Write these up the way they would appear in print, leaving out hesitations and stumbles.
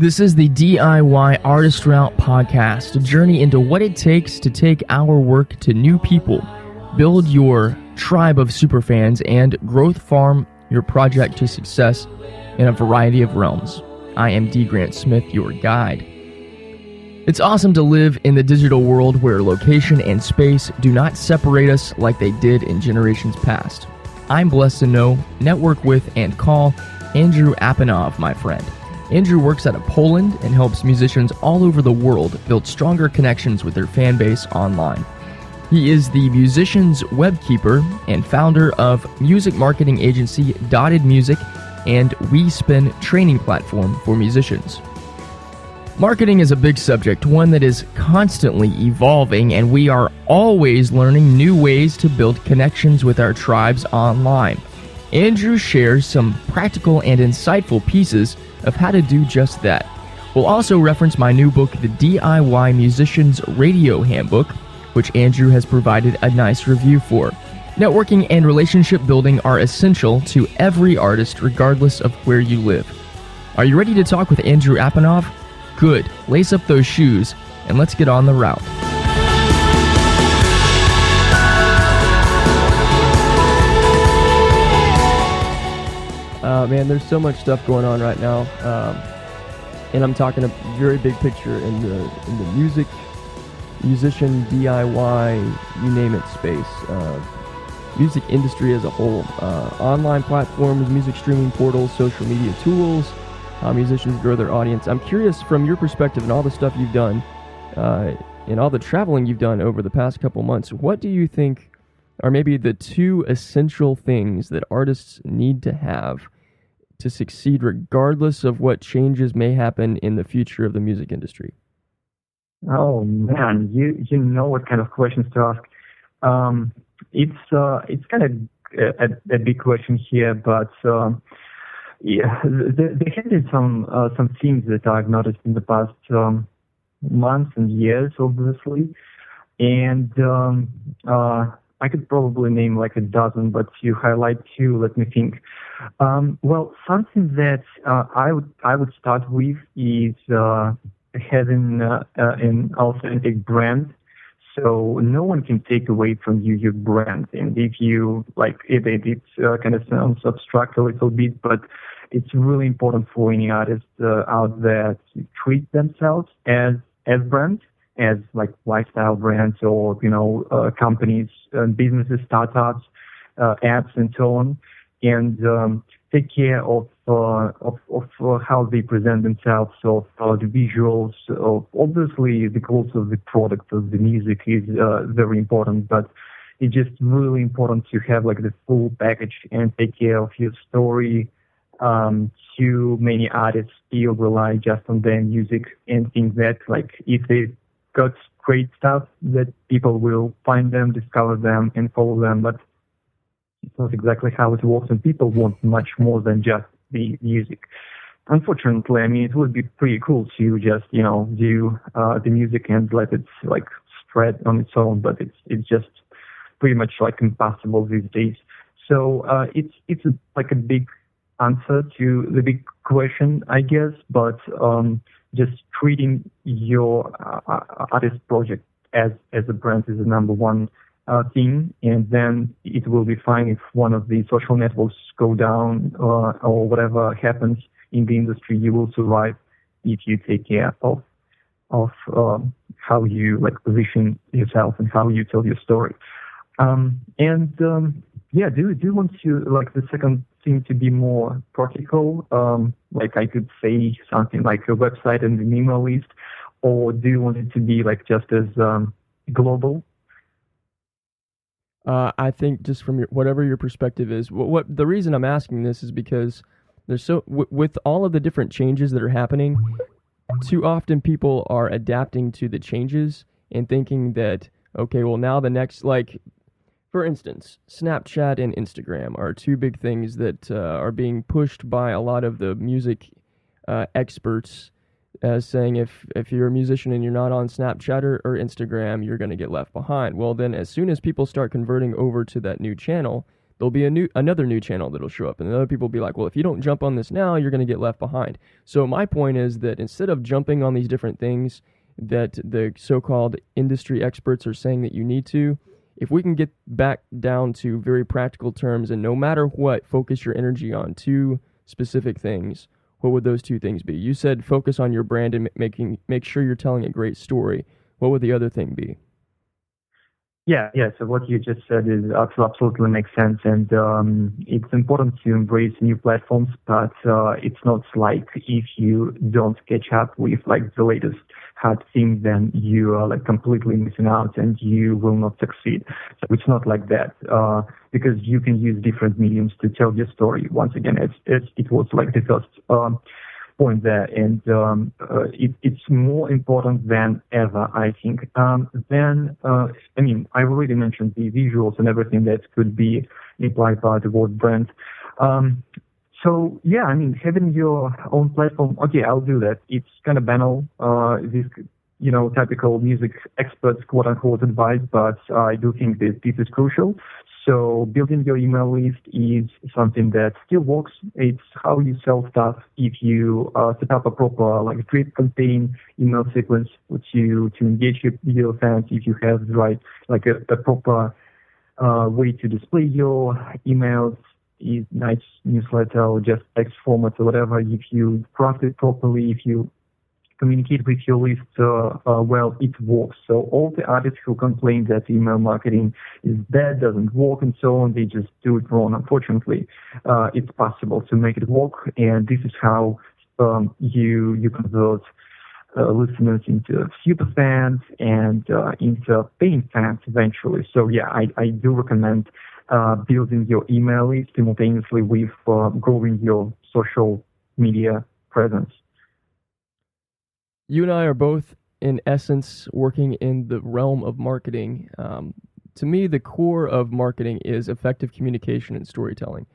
This is the DIY Artist Route podcast, a journey into what it takes to take our work to new people, build your tribe of superfans, and growth farm your project to success in a variety of realms. I am D. Grant Smith, your guide. It's awesome to live in the digital world where location and space do not separate us like they did in generations past. I'm blessed to know, network with, and call Andrew Apanov my friend. Andrew works out of Poland and helps musicians all over the world build stronger connections with their fan base online. He is the musician's webkeeper and founder of music marketing agency Dotted Music and WeSpin training platform for musicians. Marketing is a big subject, one that is constantly evolving, and we are always learning new ways to build connections with our tribes online. Andrew shares some practical and insightful pieces of how to do just that. We'll also reference my new book, The DIY Musician's Radio Handbook, which Andrew has provided a nice review for. Networking and relationship building are essential to every artist, regardless of where you live. Are you ready to talk with Andrew Apanov? Good. Lace up those shoes, and let's get on the route. Man, there's so much stuff going on right now, and I'm talking a very big picture in the musician, DIY, you name it, space. Music industry as a whole. Online platforms, music streaming portals, social media tools, how musicians grow their audience. I'm curious, from your perspective and all the stuff you've done, and all the traveling you've done over the past couple months, what do you think are maybe the two essential things that artists need to have to succeed regardless of what changes may happen in the future of the music industry? Oh man, you know what kind of questions to ask. It's kind of a big question here, but yeah, there have been some things that I've noticed in the past months and years, obviously, and I could probably name like a dozen, but to highlight two, let me think. Well, something that I would start with is having an authentic brand. So no one can take away from you your brand. And if you like it kind of sounds abstract a little bit, but it's really important for any artist out there to treat themselves as brands, as like lifestyle brands, or companies, businesses, startups, apps, and so on, and take care of how they present themselves, of the visuals. Obviously, the quality of the product of the music is very important, but it's just really important to have like the full package and take care of your story. Too many artists still rely just on their music and think that like if they got great stuff, that people will find them, discover them, and follow them, but it's not exactly how it works, and people want much more than just the music. Unfortunately, I mean, it would be pretty cool to just, do the music and let it like spread on its own, but it's just pretty much like impossible these days. So it's like a big answer to the big question, I guess, but just treating your artist project as a brand is the number one thing, and then it will be fine if one of the social networks go down or whatever happens in the industry. You will survive if you take care of how you like position yourself and how you tell your story. Do you want to like the second thing to be more practical? Like I could say something like a website and an email list, or do you want it to be like just as global? I think just from whatever your perspective is, what the reason I'm asking this is because there's with all of the different changes that are happening, too often people are adapting to the changes and thinking that, okay, well now the next, like, for instance, Snapchat and Instagram are two big things that are being pushed by a lot of the music experts, saying if you're a musician and you're not on Snapchat or Instagram, you're going to get left behind. Well, then as soon as people start converting over to that new channel, there'll be another new channel that'll show up, and other people will be like, well, if you don't jump on this now, you're going to get left behind. So my point is that instead of jumping on these different things that the so-called industry experts are saying that you need to, if we can get back down to very practical terms and no matter what, focus your energy on two specific things, what would those two things be? You said focus on your brand and make sure you're telling a great story. What would the other thing be? Yeah. So what you just said is absolutely makes sense, and it's important to embrace new platforms. But it's not like if you don't catch up with like the latest hot thing, then you are like completely missing out, and you will not succeed. So it's not like that, because you can use different mediums to tell your story. Once again, it was like the first point there, and it's more important than ever, I think. I already mentioned the visuals and everything that could be implied by the word brand. So yeah, having your own platform, okay, I'll do that. It's kind of banal, this, typical music experts, quote unquote, advice, but I do think that this is crucial. So building your email list is something that still works. It's how you sell stuff. If you set up a proper like drip campaign email sequence to engage your fans, if you have like a proper way to display your emails, is nice newsletter or just text format or whatever. If you craft it properly, if you communicate with your list well, it works. So all the artists who complain that email marketing is bad, doesn't work, and so on, they just do it wrong. Unfortunately, it's possible to make it work, and this is how you convert listeners into super fans and into paying fans eventually. So yeah, I do recommend building your email list simultaneously with growing your social media presence. You and I are both, in essence, working in the realm of marketing. To me, the core of marketing is effective communication and storytelling.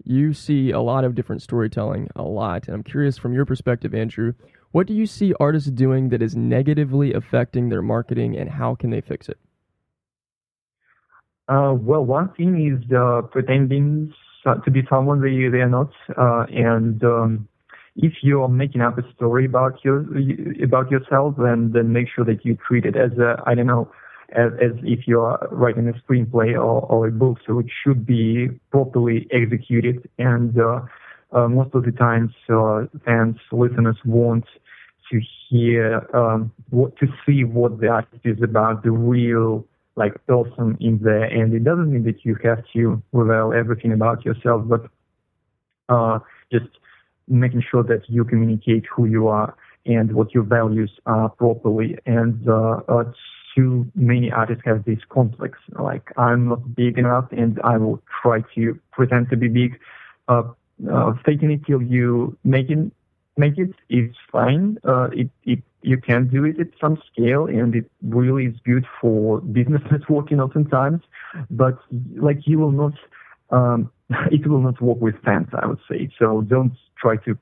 You see a lot of different storytelling, a lot. And I'm curious, from your perspective, Andrew, what do you see artists doing that is negatively affecting their marketing, and how can they fix it? Well, one thing is pretending to be someone they are not, and if you're making up a story about yourself, then make sure that you treat it as as if you're writing a screenplay or a book. So it should be properly executed, and most of the times fans, listeners want to hear, to see what the artist is about, the real person in there. And it doesn't mean that you have to reveal everything about yourself, but just making sure that you communicate who you are and what your values are properly. And too many artists have this complex, like, I'm not big enough and I will try to pretend to be big. Faking it till you make it is fine. You can do it at some scale, and it really is good for business networking oftentimes, but you will not, it will not work with fans, I would say. So don't try to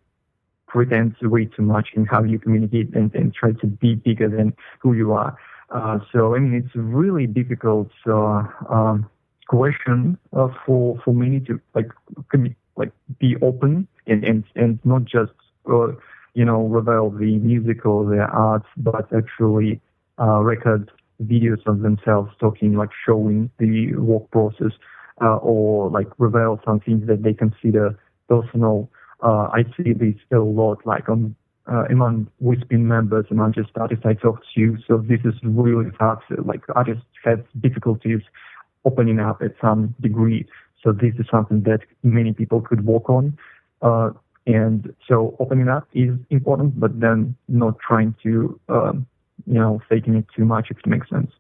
pretend way too much in how you communicate and try to be bigger than who you are. So it's a really difficult question for many to be open and not just reveal the music or the art, but actually record videos of themselves talking, showing the work process, or reveal some things that they consider personal. I see this a lot, among WeSpin members, among just artists I talk to. So this is really hard. Artists have difficulties opening up at some degree. So this is something that many people could work on. And so opening up is important, but then not trying to, faking it too much, if it makes sense.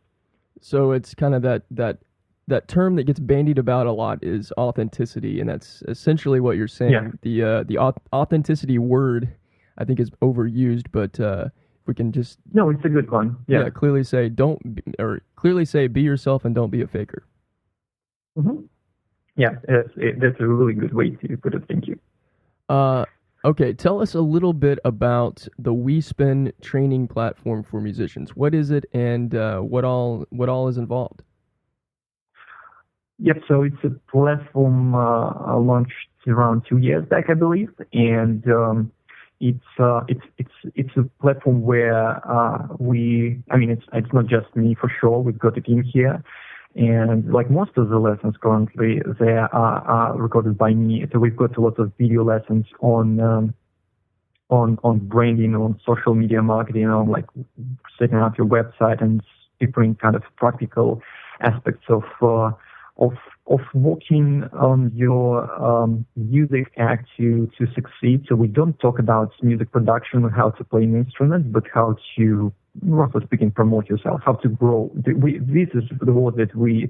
So it's kind of that term that gets bandied about a lot is authenticity, and that's essentially what you're saying. Yeah. The authenticity word, I think, is overused, but we can just it's a good one. Yeah, clearly say be yourself and don't be a faker. Mm-hmm. Yeah, that's a really good way to put it. Thank you. Okay, tell us a little bit about the WeSpin training platform for musicians. What is it, and what all is involved? Yep. So it's a platform launched around 2 years back, I believe, and it's a platform where I mean, it's not just me for sure. We've got a team here, and like most of the lessons currently, they are recorded by me. So we've got a lot of video lessons on branding, on social media marketing, on like setting up your website and different kind of practical aspects of of working on your music act to succeed. So we don't talk about music production or how to play an instrument, but how to, roughly speaking, promote yourself, how to grow. This is the word that we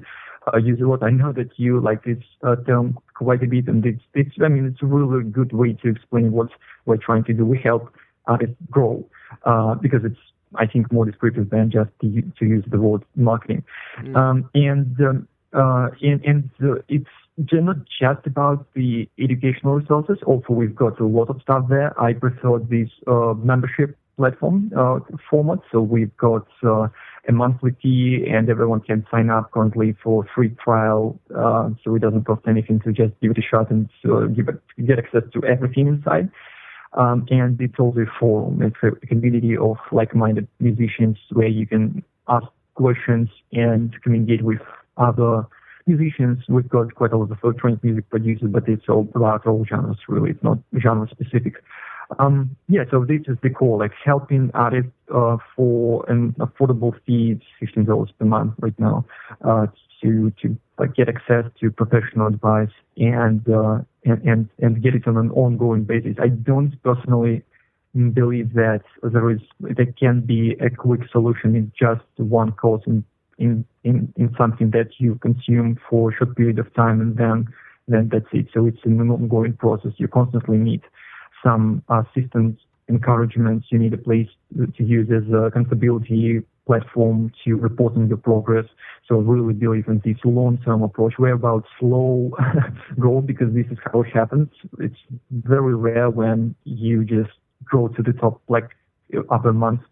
use a lot. I know that you like this term quite a bit, and it's I mean, it's a really good way to explain what we're trying to do. We help artists grow because it's, I think, more descriptive than just to use the word marketing. It's not just about the educational resources. Also, we've got a lot of stuff there. I prefer this membership platform format. So we've got a monthly fee, and everyone can sign up currently for free trial. So it doesn't cost anything to just give it a shot and get access to everything inside. And it's also a forum. It's a community of like-minded musicians where you can ask questions and communicate with other musicians. We've got quite a lot of electronic music producers, but it's all about all genres, really. It's not genre specific. So this is the core, like helping artists for an affordable fee. It's $15 per month right now, to like get access to professional advice and get it on an ongoing basis. I don't personally believe that there can be a quick solution in just one course in something that you consume for a short period of time, and then that's it. So it's an ongoing process. You constantly need some systems, encouragements. You need a place to use as a accountability platform to report on your progress. So I really believe in this long-term approach. We're about slow growth because this is how it happens. It's very rare when you just grow to the top like upper months.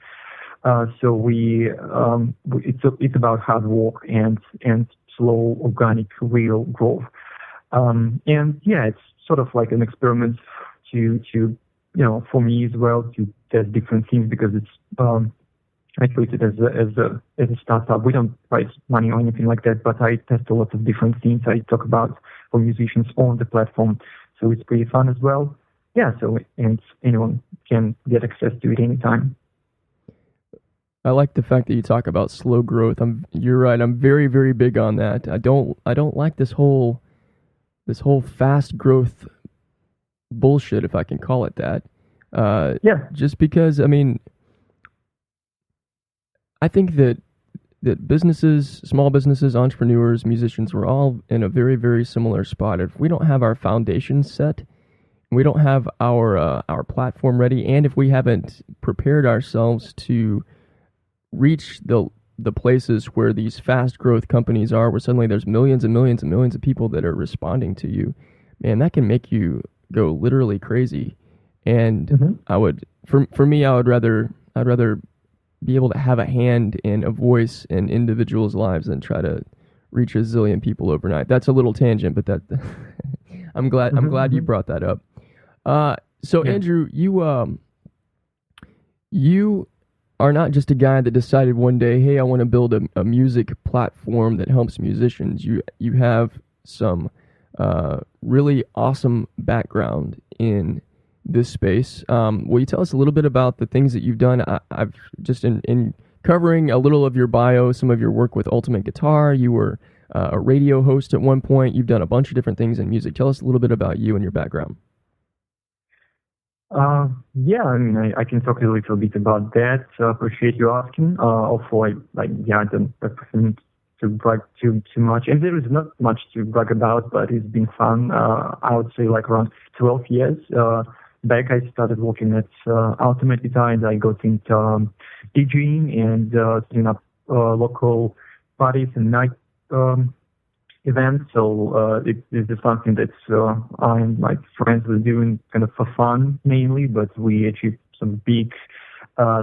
So it's about hard work and slow, organic, real growth. It's sort of like an experiment to for me as well, to test different things, because it's I treat it as a startup. We don't raise money or anything like that, but I test a lot of different things I talk about for musicians on the platform. So it's pretty fun as well. And anyone can get access to it anytime. I like the fact that you talk about slow growth. You're right. I'm very, very big on that. I don't like this whole fast growth bullshit, if I can call it that. Just because, I mean, I think that businesses, small businesses, entrepreneurs, musicians, we're all in a very, very similar spot. If we don't have our foundation set, we don't have our platform ready, and if we haven't prepared ourselves to reach the places where these fast growth companies are, where suddenly there's millions and millions and millions of people that are responding to you, man, that can make you go literally crazy. And I would, for me, I'd rather be able to have a hand and a voice in individuals' lives than try to reach a zillion people overnight. That's a little tangent, but that I'm glad you brought that up. Andrew, you are not just a guy that decided one day, hey, I want to build a music platform that helps musicians. You have some really awesome background in this space. Will you tell us a little bit about the things that you've done? I've just in covering a little of your bio, some of your work with Ultimate Guitar. You were a radio host at one point. You've done a bunch of different things in music. Tell us a little bit about you and your background. I mean, I can talk a little bit about that. Appreciate you asking. Also, I don't represent to brag too much, and there is not much to brag about, but it's been fun. I would say like around 12 years back, I started working at Ultimate Guitar, and I got into DJing and setting up local parties and night events. So this is something that I and my friends were doing kind of for fun mainly, but we achieved some big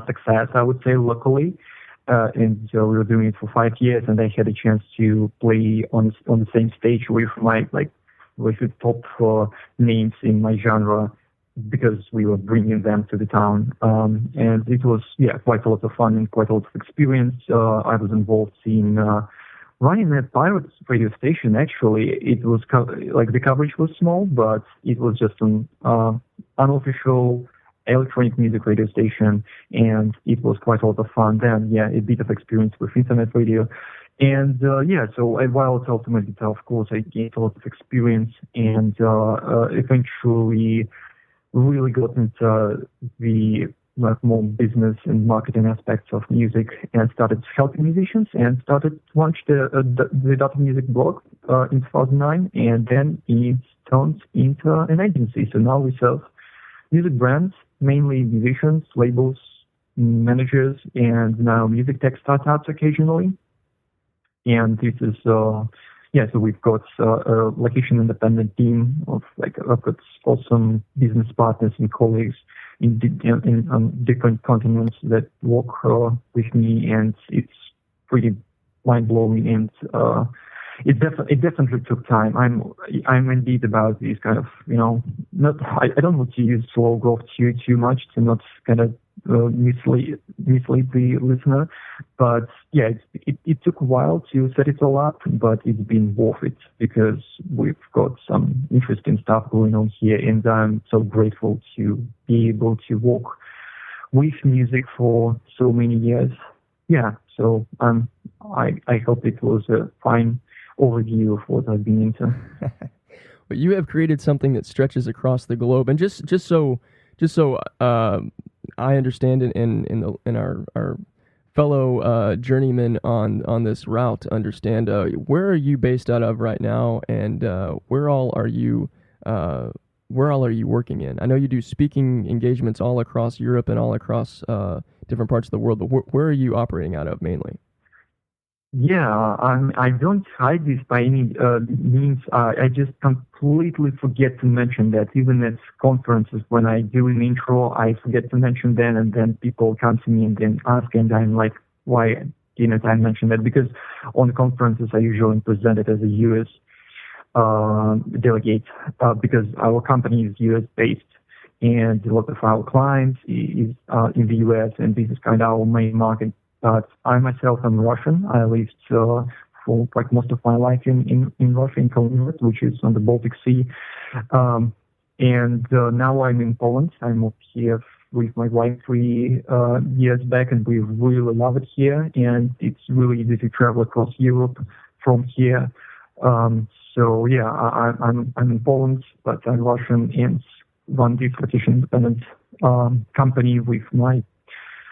success, I would say, locally. and we were doing it for 5 years, and I had a chance to play on the same stage with with the top names in my genre, because we were bringing them to the town. And it was, quite a lot of fun and quite a lot of experience. I was involved in running a pirate radio station. Actually, it was the coverage was small, but it was just an unofficial electronic music radio station, and it was quite a lot of fun. Then, a bit of experience with internet radio. And so while it's ultimate guitar, of course, I gained a lot of experience, and eventually really got into the more business and marketing aspects of music, and started helping musicians, and launched the Data Music blog in 2009, and then it turned into an agency. So now we serve music brands, mainly musicians, labels, managers, and now music tech startups occasionally. And this is so we've got a location-independent team of I've got awesome business partners and colleagues in different continents that work with me, and it's pretty mind-blowing. And it definitely took time. I'm indeed about these kind of I don't want to use slow growth too much to not kind of mislead the listener, but it took a while to set it all up, but it's been worth it, because we've got some interesting stuff going on here, and I'm so grateful to be able to work with music for so many years. So I hope it was a fine overview of what I've been into. But you have created something that stretches across the globe, and just so I understand, and our fellow journeymen on this route understand, where are you based out of right now, and where all are you working in? I know you do speaking engagements all across Europe and all across different parts of the world, but where are you operating out of mainly? I don't hide this by any means. I just completely forget to mention that. Even at conferences, when I do an intro, I forget to mention that, and then people come to me and then ask, and I'm like, why didn't I mention that? Because on conferences, I usually present it as a U.S. Delegate, because our company is U.S. based, and a lot of our clients is in the U.S., and this is kind of our main market. But I myself am Russian. I lived for most of my life in Russia, in Kaliningrad, which is on the Baltic Sea. And now I'm in Poland. I moved here with my wife 3 years back, and we really love it here. And it's really easy to travel across Europe from here. I'm in Poland, but I'm Russian, and run this location-independent company with my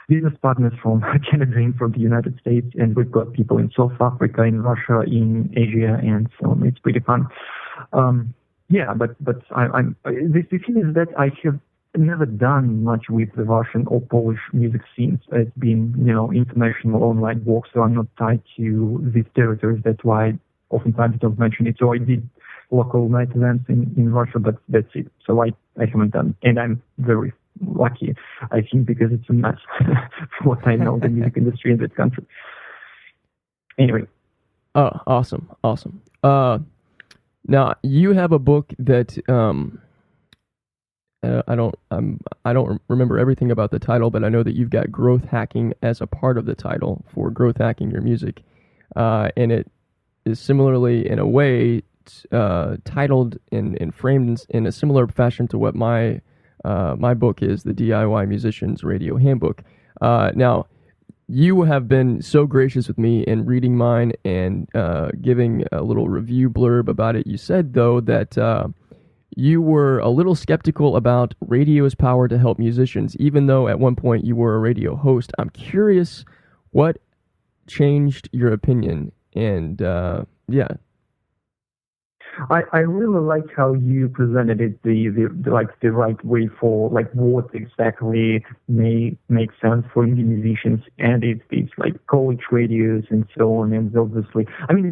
business partners from Canada and from the United States, and we've got people in South Africa, in Russia, in Asia, and so on. It's pretty fun. But the thing is that I have never done much with the Russian or Polish music scenes. It's been, international online work, so I'm not tied to these territories. That's why I oftentimes don't mention it. So I did local night events in Russia, but that's it. So I haven't done, and I'm very lucky, I think, because it's a mess for what I know the music industry in that country. Anyway. Oh, awesome. Now you have a book that I don't remember everything about the title, but I know that you've got growth hacking as a part of the title for growth hacking your music, and it is similarly in a way titled and framed in a similar fashion to what my book is, the DIY Musician's Radio Handbook. Now, you have been so gracious with me in reading mine and giving a little review blurb about it. You said, though, that you were a little skeptical about radio's power to help musicians, even though at one point you were a radio host. I'm curious what changed your opinion, and I really like how you presented it the right way for what exactly may make sense for indie musicians, and it's like college radios and so on. And obviously, I mean,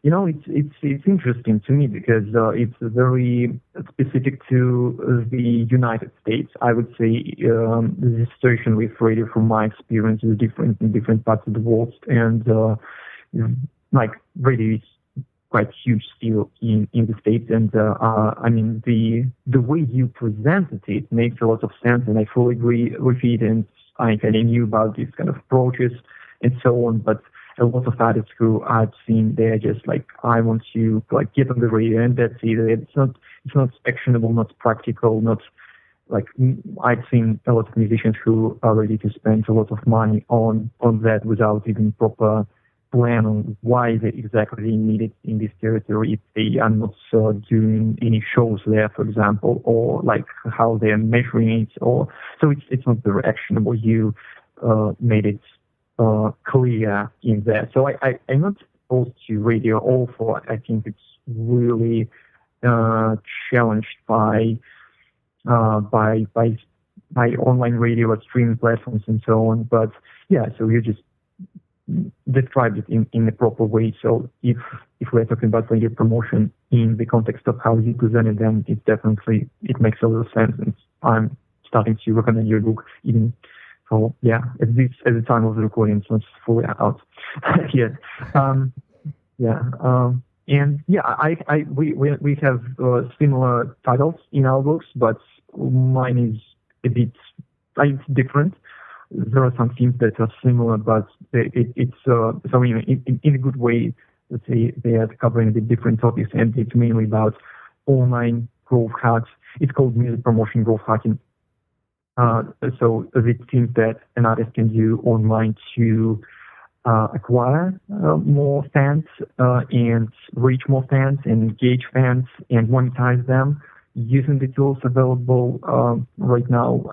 It's interesting to me because it's very specific to the United States. I would say the situation with radio, from my experience, is different in different parts of the world, and like radio is quite huge still in the States, and I mean the way you presented it makes a lot of sense, and I fully agree with it. And I kind of knew about these kind of approaches and so on, but a lot of artists who I've seen, they're just like, I want to like get on the radio and that's it. It's not actionable, not practical, not like I've seen a lot of musicians who are ready to spend a lot of money on that without even proper plan on why they exactly need it in this territory if they are not doing any shows there, for example, or like how they're measuring it, or so it's not very actionable. You made it clear in there. So I'm not opposed to radio also. I think it's really challenged by online radio or streaming platforms and so on. But yeah, so you just described it in a proper way. So if we're talking about radio promotion in the context of how you presented them, it makes a lot of sense. And I'm starting to recommend your book even. So yeah, at the time of the recording, it's not fully out yet. And yeah, we have similar titles in our books, but mine is a bit different. There are some themes that are similar, but it's so in a good way. Let's say they are covering a bit different topics, and it's mainly about online growth hacks. It's called music promotion growth hacking. So the things that an artist can do online to acquire more fans and reach more fans and engage fans and monetize them using the tools available right now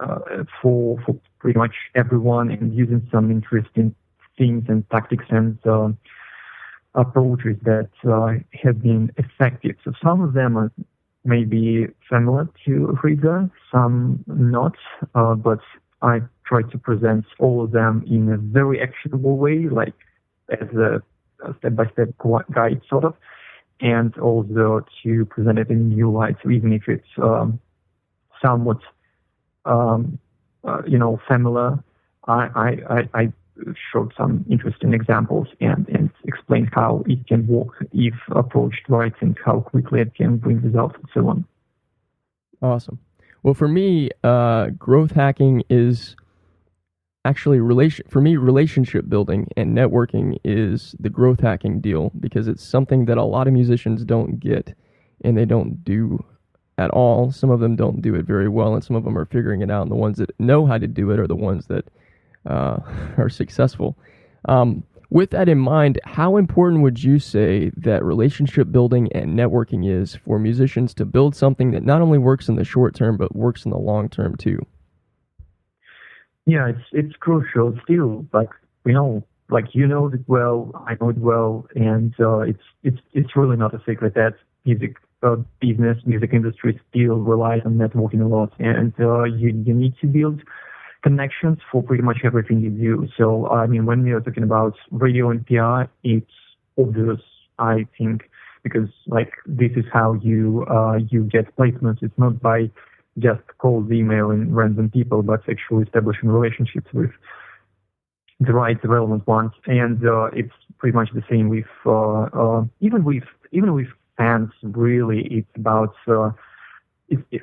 for pretty much everyone, and using some interesting things and tactics and approaches that have been effective. So some of them are maybe familiar to reader, some not, but I try to present all of them in a very actionable way, like as a step-by-step guide sort of, and also to present it in new light, so even if it's somewhat familiar, I showed some interesting examples and explained how it can work if approached right, and how quickly it can bring results and so on. Awesome. Well, for me, growth hacking is actually relationship building and networking is the growth hacking deal, because it's something that a lot of musicians don't get and they don't do at all. Some of them don't do it very well, and some of them are figuring it out, and the ones that know how to do it are the ones that are successful. With that in mind, how important would you say that relationship building and networking is for musicians to build something that not only works in the short term, but works in the long term too? Yeah, it's crucial still. Like you know it well, I know it well, and it's really not a secret that music industry still relies on networking a lot, and you need to build connections for pretty much everything you do. So I mean, when we are talking about radio and PR, it's obvious, I think, because like this is how you get placements. It's not by just cold emailing random people, but actually establishing relationships with the right relevant ones. And it's pretty much the same with even with fans. Really, it's about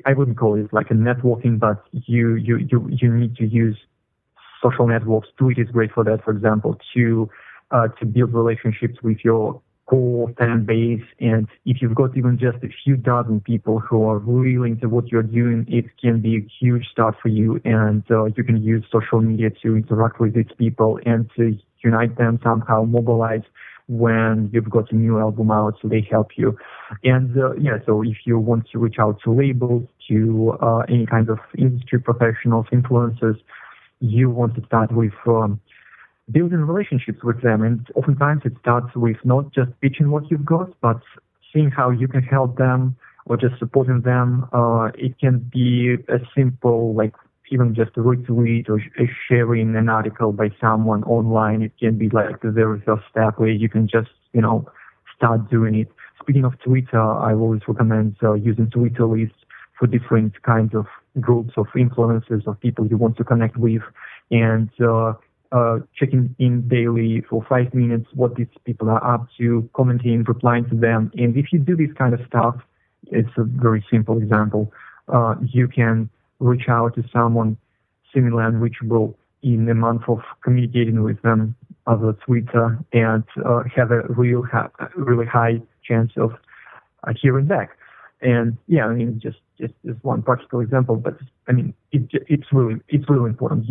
I wouldn't call it like a networking, but you need to use social networks. Tweet is great for that, for example, to build relationships with your core fan base. And if you've got even just a few dozen people who are really into what you're doing, it can be a huge start for you. And you can use social media to interact with these people and to unite them somehow, mobilize when you've got a new album out, so they help you. And so if you want to reach out to labels, to any kind of industry professionals, influencers, you want to start with building relationships with them. And oftentimes it starts with not just pitching what you've got, but seeing how you can help them or just supporting them. It can be as simple like even just a retweet or sharing an article by someone online. It can be like the very first step where you can just, start doing it. Speaking of Twitter, I always recommend using Twitter lists for different kinds of groups of influencers, of people you want to connect with, and checking in daily for 5 minutes what these people are up to, commenting, replying to them. And if you do this kind of stuff, it's a very simple example. You can reach out to someone similar and reachable in a month of communicating with them over Twitter and have a really high chance of hearing back. And yeah, I mean, just as one practical example, but I mean, it's really important.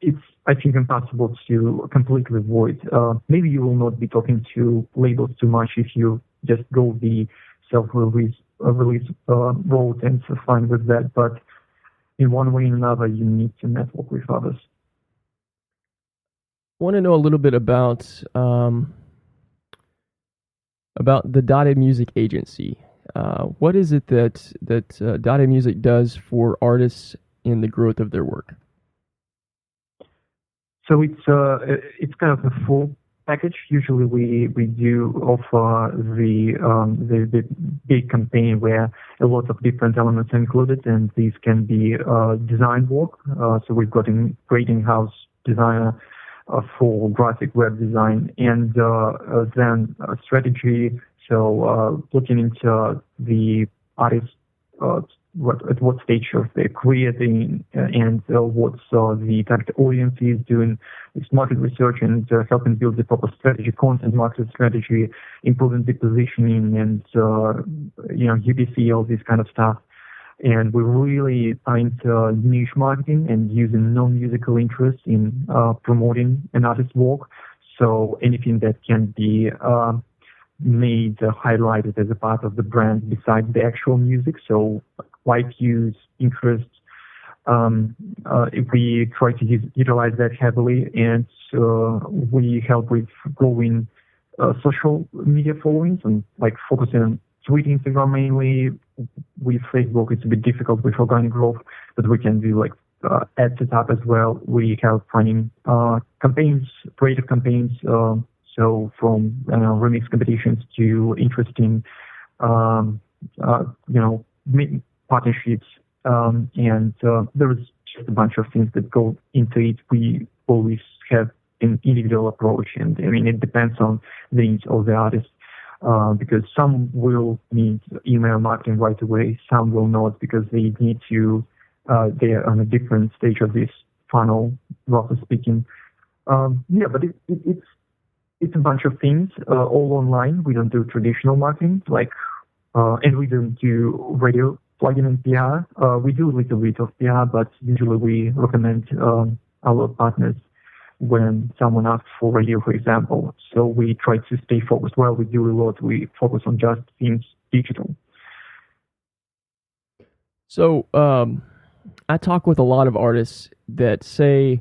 It's I think impossible to completely avoid. Maybe you will not be talking to labels too much if you just go the self-release road and so fine with that. But in one way or another, you need to network with others. I want to know a little bit about the Dotted Music Agency. What is it that Dotted Music does for artists in the growth of their work? So it's kind of a full package. Usually we do offer the big campaign where a lot of different elements are included, and these can be design work. So we've got a great in-house designer for graphic web design, and then strategy. So looking into the artist, at what stage of their career and what's the target audience is, doing this market research and helping build the proper strategy, content market strategy, improving the positioning and UPC, all this kind of stuff. And we really are into niche marketing and using non-musical interest in promoting an artist's work. So anything that can be made highlighted as a part of the brand besides the actual music. So like use interests. We try to utilize that heavily, and we help with growing social media followings and like focusing on Twitter, Instagram mainly. With Facebook, it's a bit difficult with organic growth, but we can do like ad setup as well. We help running campaigns, creative campaigns. So from remix competitions to interesting, partnerships, and there is just a bunch of things that go into it. We always have an individual approach, and I mean it depends on the needs of the artist, because some will need email marketing right away, some will not because they need to. They are on a different stage of this funnel, roughly speaking. But it's a bunch of things, all online. We don't do traditional marketing, and we don't do radio plugin and PR. We do a little bit of PR, but usually we recommend our partners when someone asks for radio, for example. So we try to stay focused. While we do a lot, we focus on just things digital. So I talk with a lot of artists that say,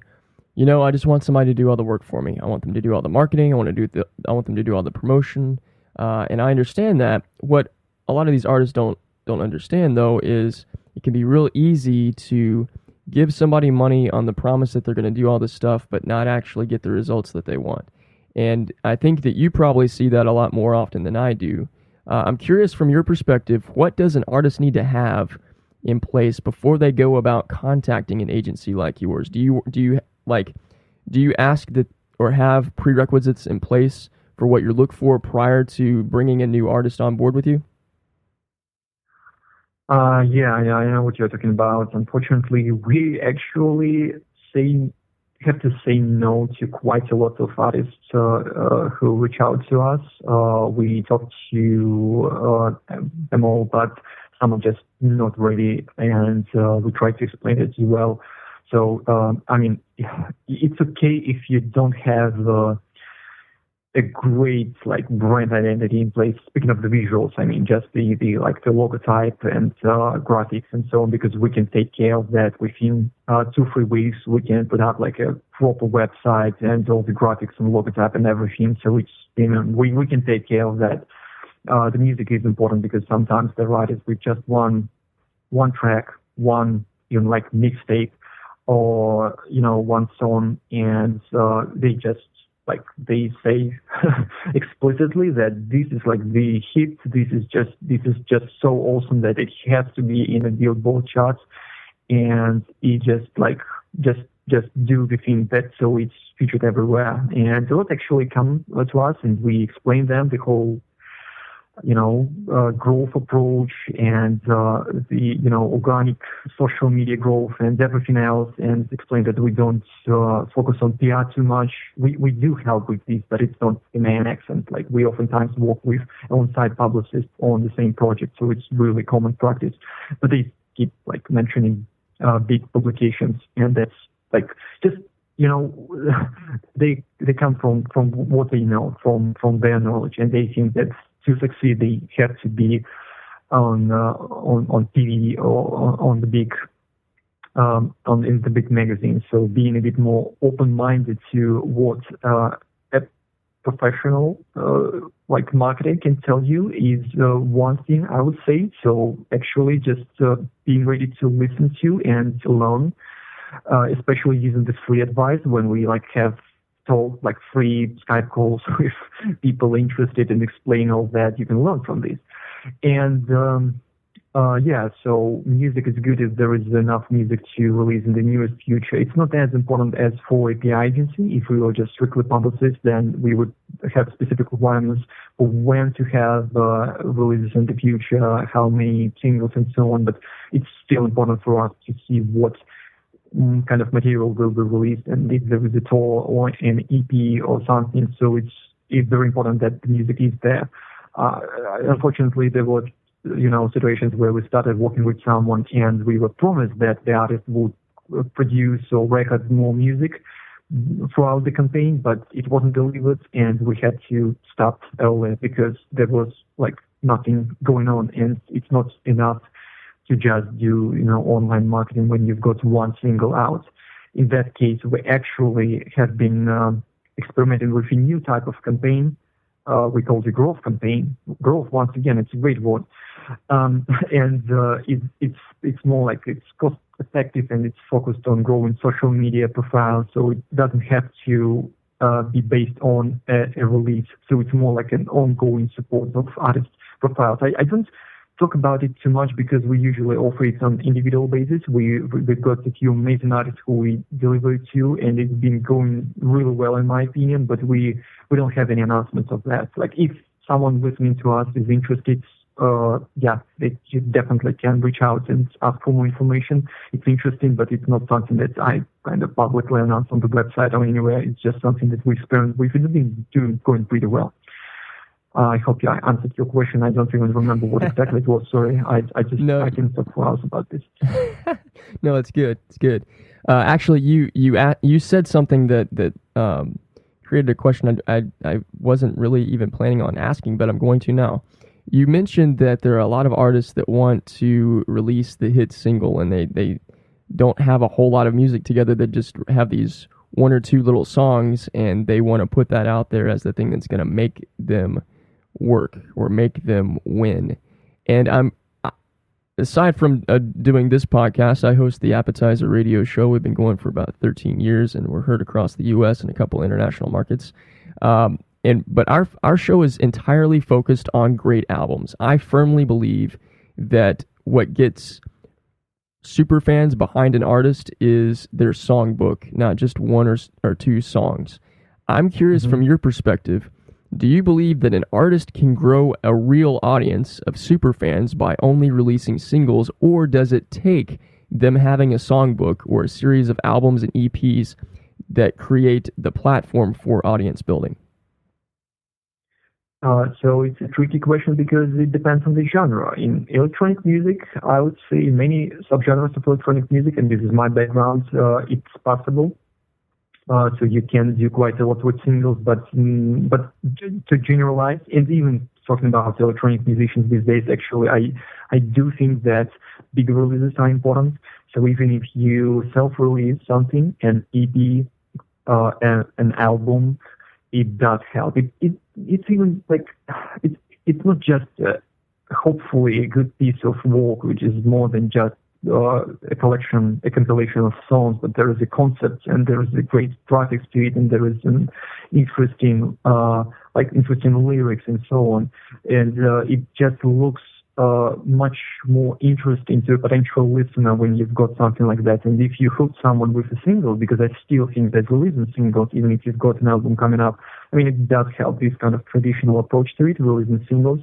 I just want somebody to do all the work for me. I want them to do all the marketing. I want them to do all the promotion. And I understand that. What a lot of these artists don't understand, though, is it can be real easy to give somebody money on the promise that they're going to do all this stuff, but not actually get the results that they want. And I think that you probably see that a lot more often than I do. I'm curious, from your perspective, what does an artist need to have in place before they go about contacting an agency like yours? Do you ask that, or have prerequisites in place for what you look for prior to bringing a new artist on board with you? Yeah, I know what you're talking about. Unfortunately, we actually have to say no to quite a lot of artists who reach out to us. We talk to them all, but some are just not ready, and we try to explain it as well. So, it's okay if you don't have a great brand identity in place. Speaking of the visuals, just the logotype and graphics and so on, because we can take care of that within 2-3 weeks. We can put up a proper website and all the graphics and logotype and everything. So it's we can take care of that. The music is important because sometimes the writers with just one track, one mixtape, or one song, and they just like they say explicitly that this is like the hit. This is just so awesome that it has to be in the Billboard charts, and it just do the thing that so it's featured everywhere. And a lot actually come to us, and we explain them the whole growth approach and the organic social media growth and everything else, and explain that we don't focus on PR too much. We do help with this, but it's not the main accent. Like we oftentimes work with on-site publicists on the same project, so it's really common practice. But they keep like mentioning big publications, and that's like just they come from what they know, from their knowledge, and they think that to succeed they have to be on TV or on the big in the big magazines. So being a bit more open-minded to what a professional like marketing can tell you is one thing I would say. So actually just being ready to listen to and to learn, especially using the free advice when we like have told like free Skype calls with people interested in explain all that. You can learn from this. And so music is good if there is enough music to release in the nearest future. It's not as important as for API agency. If we were just strictly publicists, then we would have specific requirements for when to have releases in the future, how many singles and so on. But it's still important for us to see what kind of material will be released, and if there is a tour or an EP or something. So it's very important that the music is there. Unfortunately, there were situations where we started working with someone and we were promised that the artist would produce or record more music throughout the campaign, but it wasn't delivered, and we had to stop early because there was like nothing going on, and it's not enough to just do online marketing when you've got one single out. In that case, we actually have been experimenting with a new type of campaign. We call the growth campaign. Growth, once again, it's a great word, and it's more like it's cost effective and it's focused on growing social media profiles. So it doesn't have to be based on a release. So it's more like an ongoing support of artist profiles. I don't talk about it too much because we usually offer it on individual basis. We've got a few amazing artists who we deliver it to, and it's been going really well in my opinion, but we don't have any announcements of that. Like if someone listening to us is interested, they definitely can reach out and ask for more information. It's interesting, but it's not something that I kind of publicly announce on the website or anywhere. It's just something that we experienced with. It's been going pretty well. I hope I answered your question. I don't even remember what exactly it was. Sorry, I can talk for hours about this. No, it's good. It's good. Actually, you said something that created a question I wasn't really even planning on asking, but I'm going to now. You mentioned that there are a lot of artists that want to release the hit single, and they don't have a whole lot of music together. They just have these one or two little songs, and they want to put that out there as the thing that's going to make them work or make them win. And I'm aside from doing this podcast, I host the Appetizer Radio Show. We've been going for about 13 years, and we're heard across the U.S. and a couple international markets. But our show is entirely focused on great albums. I firmly believe that what gets super fans behind an artist is their songbook, not just one or two songs. I'm curious from your perspective, do you believe that an artist can grow a real audience of superfans by only releasing singles, or does it take them having a songbook or a series of albums and EPs that create the platform for audience building? So it's a tricky question because it depends on the genre. In electronic music, I would say in many subgenres of electronic music, and this is my background, it's possible. So you can do quite a lot with singles, but to generalize, and even talking about electronic musicians these days, actually, I do think that big releases are important. So even if you self-release something, an EP, an album, it does help. It's even like it's not just hopefully a good piece of work, which is more than just a compilation of songs, but there is a concept and there is a great graphics to it, and there is an interesting lyrics and so on, and it just looks much more interesting to a potential listener when you've got something like that. And if you hook someone with a single, because I still think that releasing singles, even if you've got an album coming up, I mean, it does help this kind of traditional approach to it, releasing singles,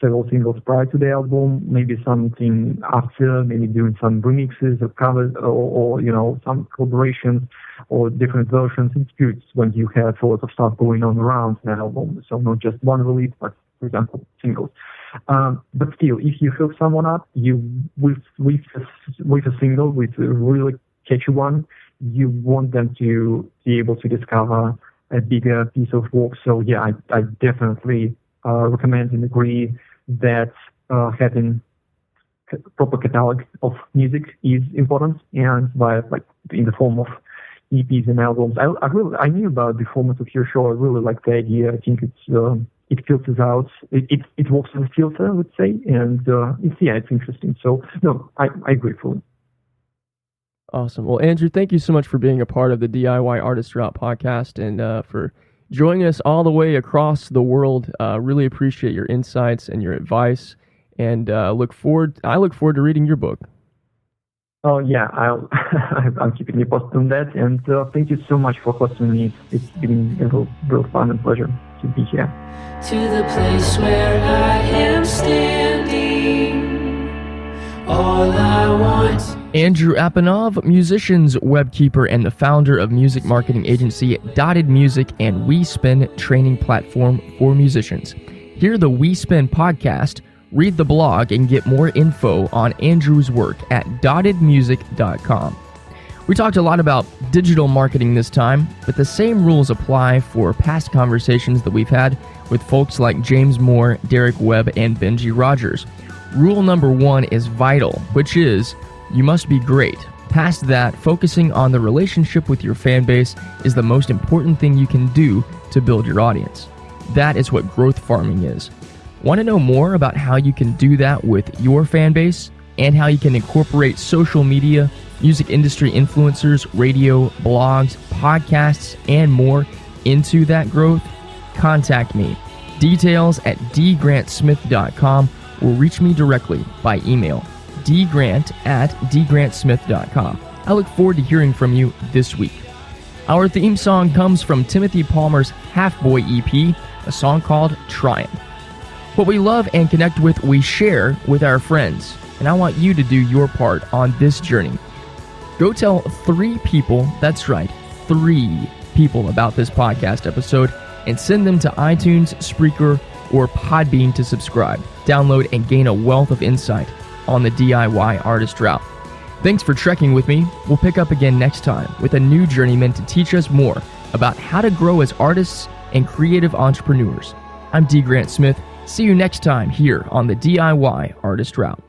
several singles prior to the album, maybe something after, maybe doing some remixes or covers or some collaborations or different versions. It's good when you have a lot of stuff going on around an album, so not just one release, but, for example, singles. But still, if you hook someone up, with a single, with a really catchy one, you want them to be able to discover a bigger piece of work. So yeah, I definitely recommend and agree that having a proper catalog of music is important, and in the form of EPs and albums. I knew about the format of your show. I really like the idea. I think it filters out. It works as a filter, I would say, and it's interesting. So no, I agree fully. Awesome. Well, Andrew, thank you so much for being a part of the DIY Artist Route podcast and for joining us all the way across the world. Really appreciate your insights and your advice, and I look forward to reading your book. Oh yeah, I'm keeping you posted on that, and thank you so much for hosting me. It's been a real fun and pleasure to be here. To the place where I am standing, all I want. Andrew Apanov, musicians, webkeeper, and the founder of music marketing agency Dotted Music and WeSpin training platform for musicians. Hear the WeSpin podcast, read the blog, and get more info on Andrew's work at dottedmusic.com. We talked a lot about digital marketing this time, but the same rules apply for past conversations that we've had with folks like James Moore, Derek Webb, and Benji Rogers. Rule number 1 is vital, which is you must be great. Past that, focusing on the relationship with your fan base is the most important thing you can do to build your audience. That is what growth farming is. Want to know more about how you can do that with your fan base and how you can incorporate social media, music industry influencers, radio, blogs, podcasts, and more into that growth? Contact me. Details at dgrantsmith.com or reach me directly by email, dgrant@dgrantsmith.com. I look forward to hearing from you this week. Our theme song comes from Timothy Palmer's Half Boy EP, a song called Tryin'. What we love and connect with, we share with our friends, and I want you to do your part on this journey. Go tell 3 people, that's right, 3 people about this podcast episode, and send them to iTunes, Spreaker, or Podbean to subscribe, download, and gain a wealth of insight on the DIY artist route. Thanks for trekking with me. We'll pick up again next time with a new journeyman to teach us more about how to grow as artists and creative entrepreneurs. I'm D. Grant Smith. See you next time here on the DIY Artist Route.